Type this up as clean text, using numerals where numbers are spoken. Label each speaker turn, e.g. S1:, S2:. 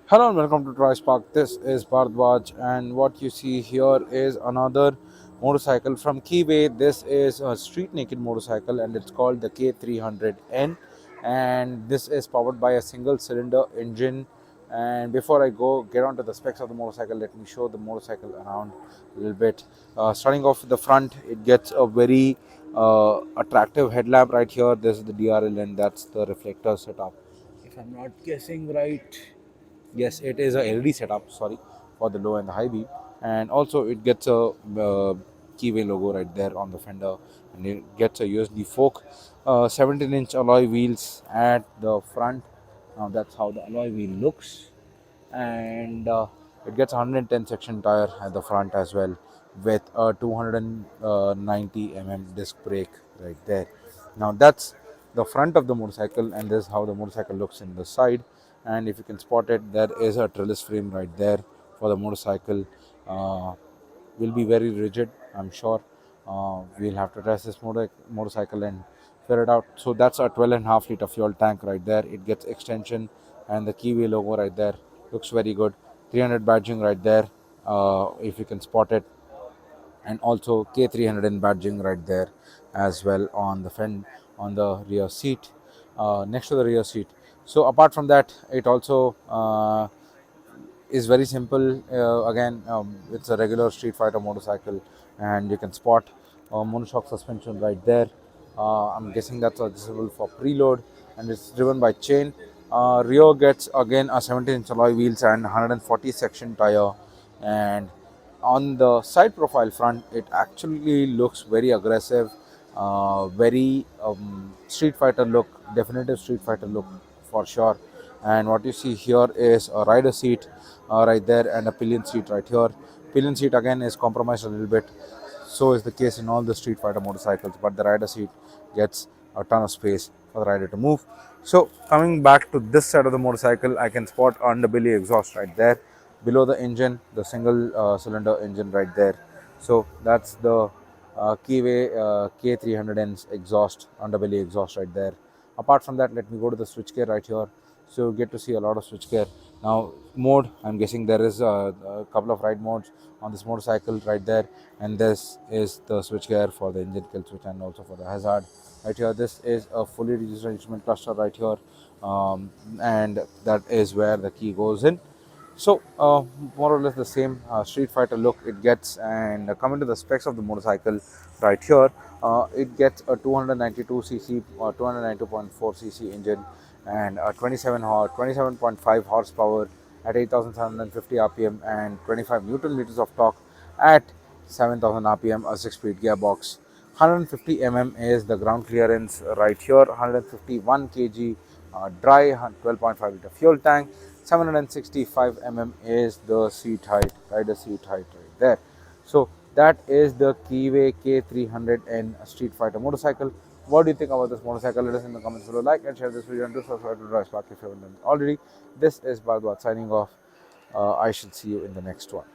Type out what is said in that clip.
S1: Hello and welcome to DriveSpark. This is Bharadwaj, and what you see here is another motorcycle from Keeway. This is a street naked motorcycle and it's called the K300N, and this is powered by a single cylinder engine. And before I get on to the specs of the motorcycle, let me show the motorcycle around a little bit. Starting off with the front, it gets a very attractive headlamp right here. This is the DRL, and that's the reflector setup. If I'm not guessing right, yes, it is a LED setup. Sorry, for the low and the high beam, and also it gets a Keyway logo right there on the fender, and it gets a USD fork. 17-inch alloy wheels at the front. Now that's how the alloy wheel looks, and it gets 110 section tire at the front as well, with a 290 disc brake right there. Now that's the front of the motorcycle, and this is how the motorcycle looks in the side. And if you can spot it, there is a trellis frame right there for the motorcycle. Will be very rigid, I'm sure. We'll have to test this motorcycle and figure it out. So that's a 12.5 liter fuel tank right there. It gets extension, and the Keyway logo right there looks very good. 300 badging right there, if you can spot it, and also K300N badging right there as well on the on the rear seat, next to the rear seat. So apart from that, it also is very simple. Again, it's a regular street fighter motorcycle, and you can spot monoshock suspension right there. I'm guessing that's adjustable for preload, and it's driven by chain. Rear gets again a 17-inch alloy wheels and 140 section tire, and on the side profile front, it actually looks very aggressive, very street fighter look, definitive street fighter look for sure. And what you see here is a rider seat right there, and a pillion seat right here. Pillion seat again is compromised a little bit, so is the case in all the street fighter motorcycles, but the rider seat gets a ton of space for the rider to move. So coming back to this side of the motorcycle, I can spot underbelly exhaust right there below the engine, the single cylinder engine right there. So that's the Keeway K300N's exhaust, underbelly exhaust right there. Apart from that, let me go to the switchgear right here. So you get to see a lot of switchgear. Now mode, I'm guessing there is a couple of ride modes on this motorcycle right there, and this is the switchgear for the engine kill switch and also for the hazard right here. This is a fully registered instrument cluster right here, and that is where the key goes in. So more or less the same street fighter look it gets. And coming to the specs of the motorcycle right here, it gets a 292cc or 292.4cc engine, and a 27.5 horsepower at 8750 rpm, and 25 newton meters of torque at 7000 rpm, a 6-speed gearbox. 150 is the ground clearance right here, 151 kg dry, 12.5 liter fuel tank. 765 is the seat height, rider seat height right there. So that is the Keeway K300N street fighter motorcycle. What do you think about this motorcycle? Let us know in the comments below. Like and share this video, and do subscribe to DriveSpark if you haven't done it already. This is Bharadwaj signing off. I shall see you in the next one.